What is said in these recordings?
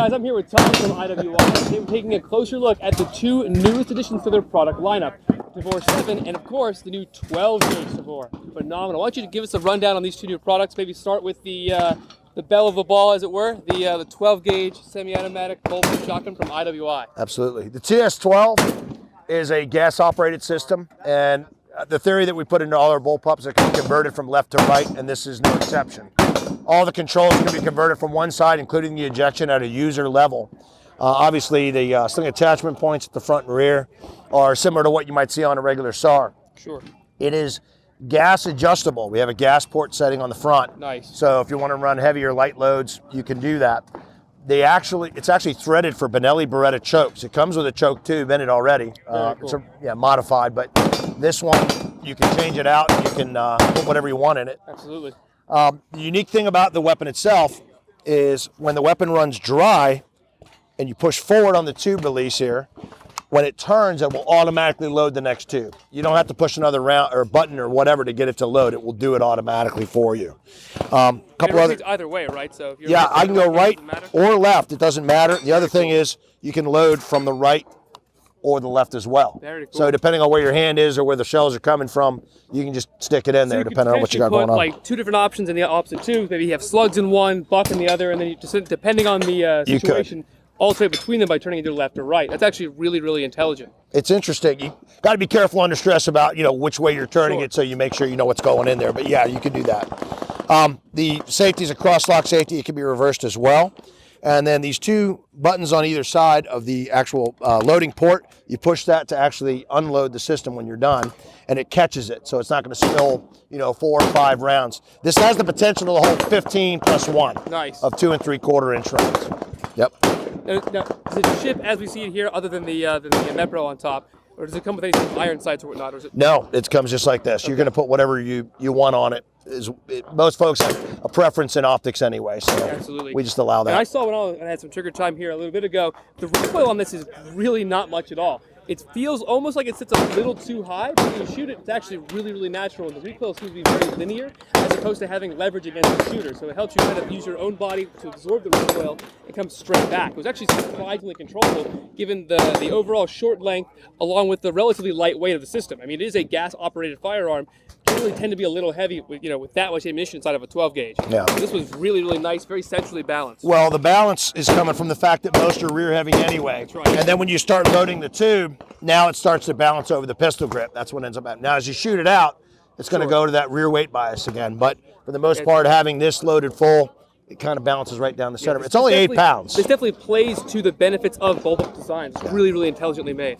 guys, I'm here with Tom from IWI. We're taking a closer look at the two newest additions to their product lineup, Tavor 7 and, of course, the new 12-gauge Tavor. Phenomenal. I want you to give us a rundown on these two new products. Maybe start with the belle of the ball, as it were, the 12-gauge semi-automatic bullpup shotgun from IWI. Absolutely. The TS-12 is a gas-operated system, and the theory that we put into all our bullpups are converted from left to right, and this is no exception. All the controls can be converted from one side, including the ejection at a user level. Obviously, the sling attachment points at the front and rear are similar to what you might see on a regular SAR. Sure. It is gas adjustable. We have a gas port setting on the front. Nice. So if you want to run heavy or light loads, you can do that. It's actually threaded for Benelli Beretta chokes. It comes with a choke tube in it already. Cool. It's modified, but this one, you can change it out. You can put whatever you want in it. Absolutely. The unique thing about the weapon itself is when the weapon runs dry and you push forward on the tube release here, when it turns, it will automatically load the next tube. You don't have to push another round or button or whatever to get it to load. It will do it automatically for you. Couple other either way, right? So if you're I can go right or left. It doesn't matter. The other thing is you can load from the right or the left as well. Very cool. So depending on where your hand is or where the shells are coming from, you can just stick it in there depending on what you got going on. Like two different options in the opposite tube. Maybe you have slugs in one, buck in the other, and then you just depending on the situation. Alternate between them by turning either left or right. That's actually really, really intelligent. It's interesting. You got to be careful under stress about which way you're turning it, so you make sure you know what's going in there. But yeah, you can do that. The safety is a cross-lock safety. It can be reversed as well. And then these two buttons on either side of the actual loading port, you push that to actually unload the system when you're done, and it catches it, so it's not going to spill 4 or 5 rounds. This has the potential to hold 15 plus 1 nice. Of 2 3/4 inch rounds. Yep. Now, does it ship as we see it here, other than the Mepro on top, or does it come with any sort of iron sights or whatnot? Or is it... No, it comes just like this. Okay. You're going to put whatever you want on it. Most folks have a preference in optics anyway, so absolutely. We just allow that. And I saw when I had some trigger time here a little bit ago, the recoil on this is really not much at all. It feels almost like it sits a little too high, but when you shoot it, it's actually really, really natural, and the recoil seems to be very linear, as opposed to having leverage against the shooter. So it helps you kind of use your own body to absorb the recoil and come straight back. It was actually surprisingly controllable, given the overall short length, along with the relatively light weight of the system. I mean, it is a gas-operated firearm. It can really tend to be a little heavy with that much ammunition inside of a 12 gauge. Yeah. So this was really, really nice, very centrally balanced. Well, the balance is coming from the fact that most are rear heavy anyway. That's right. And then when you start loading the tube, now it starts to balance over the pistol grip. That's what ends up happening. Now, as you shoot it out, it's going to go to that rear weight bias again. But for the most part, having this loaded full, it kind of balances right down the center. It's only 8 pounds. This definitely plays to the benefits of bullpup design. It's really, really intelligently made.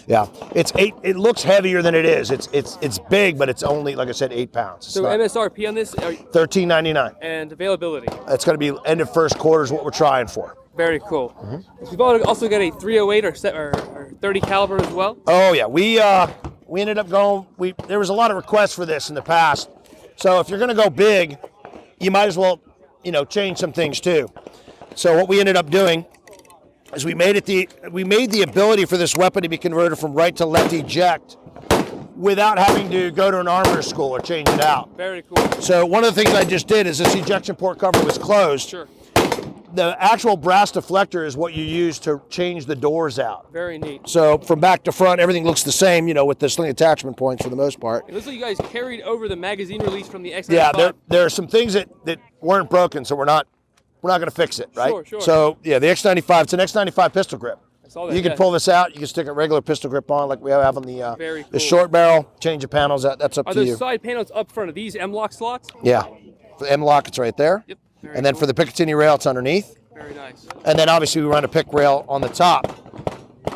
Yeah, it's 8. It looks heavier than it is. It's big, but it's only, like I said, 8 pounds. So MSRP on this? $13.99. And availability? It's going to be end of first quarter is what we're trying for. Very cool. Mm-hmm. We've also got a 308 or 30 caliber as well. Oh yeah, we ended up going. There was a lot of requests for this in the past. So if you're going to go big, you might as well change some things too. So what we ended up doing is we made the ability for this weapon to be converted from right to left eject without having to go to an armor school or change it out. Very cool. So one of the things I just did is this ejection port cover was closed. Sure. The actual brass deflector is what you use to change the doors out. Very neat. So from back to front, everything looks the same, with the sling attachment points for the most part. It looks like you guys carried over the magazine release from the X95. Yeah, there are some things that weren't broken, so we're not going to fix it, right? Sure. So yeah, the X95, it's an X95 pistol grip. I saw that. You can pull this out. You can stick a regular pistol grip on, like we have on the Very cool. the short barrel. Change the panels. That's up to you. Are those side panels up front of these M-lock slots? Yeah, for the M-lock, it's right there. Yep. And then for the Picatinny rail, it's underneath. Very nice. And then obviously we run a pick rail on the top.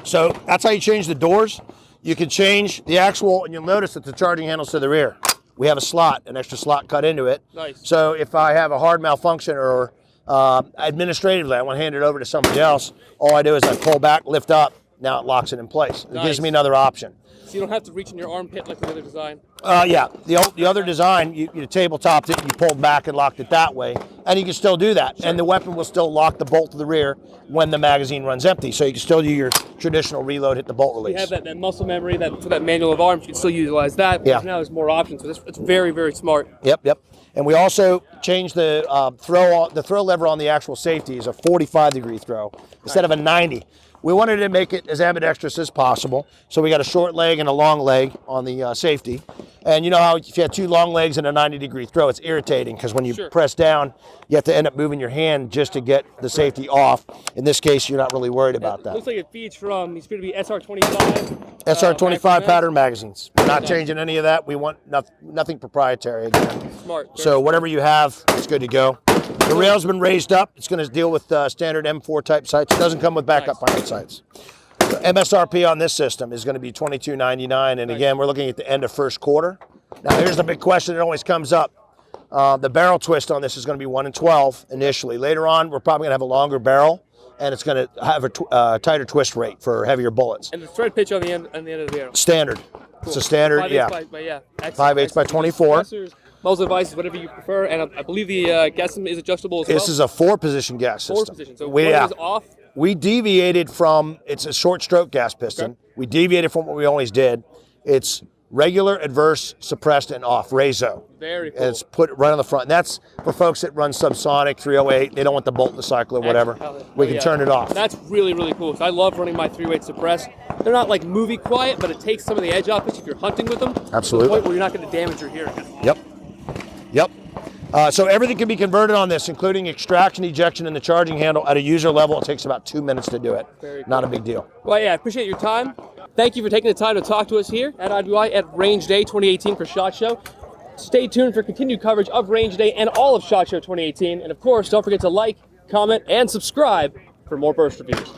So that's how you change the doors. You can change the actual, and you'll notice that the charging handle's to the rear. We have a slot, an extra slot cut into it. Nice. So if I have a hard malfunction or administratively I want to hand it over to somebody else, all I do is I pull back, lift up, now it locks it in place. It gives me another option. So you don't have to reach in your armpit like the other design. Yeah, the other design, you tabletopped it, you pulled back and locked it that way, and you can still do that. Sure. And the weapon will still lock the bolt to the rear when the magazine runs empty. So you can still do your traditional reload, hit the bolt release. You have that muscle memory, for that manual of arms, you can still utilize that. But now there's more options. So it's very, very smart. Yep. And we also changed the throw lever on the actual safety is a 45-degree throw instead of a 90. We wanted to make it as ambidextrous as possible, so we got a short leg and a long leg on the safety. And you know how if you have two long legs and a 90-degree throw, it's irritating because when you press down, you have to end up moving your hand just to get the safety off. In this case, you're not really worried about that. Looks like it feeds from, it's going to be SR25. SR25 pattern magazines. We're not changing any of that. We want nothing proprietary again. Smart. So whatever you have, it's good to go. The rail's been raised up. It's going to deal with standard M4 type sights. It doesn't come with backup pilot sights. So MSRP on this system is going to be $22.99, and again, we're looking at the end of first quarter. Now, here's the big question that always comes up. The barrel twist on this is going to be 1 in 12 initially. Later on, we're probably going to have a longer barrel, and it's going to have a tighter twist rate for heavier bullets. And the thread pitch on the end of the arrow. Standard. Cool. It's a standard, 5/8 by 24. Muzzle devices, whatever you prefer, and I believe the gas system is adjustable as well. This is a 4-position gas system. 4 positions. So when it is off. We deviated from, it's a short stroke gas piston. Okay. We deviated from what we always did. It's regular, adverse, suppressed, and off, RAZO. Very cool. And it's put right on the front. And that's for folks that run subsonic, 308, they don't want the bolt in the cycle or whatever. We can turn it off. That's really, really cool. So I love running my 308 suppressed. They're not like movie quiet, but it takes some of the edge off it if you're hunting with them. Absolutely. To the point where you're not going to damage your hearing. Yep. So everything can be converted on this, including extraction, ejection, and the charging handle at a user level. It takes about 2 minutes to do it. Very cool. Not a big deal. Well, yeah, I appreciate your time. Thank you for taking the time to talk to us here at IWI at Range Day 2018 for SHOT Show. Stay tuned for continued coverage of Range Day and all of SHOT Show 2018. And of course, don't forget to like, comment, and subscribe for more burst reviews.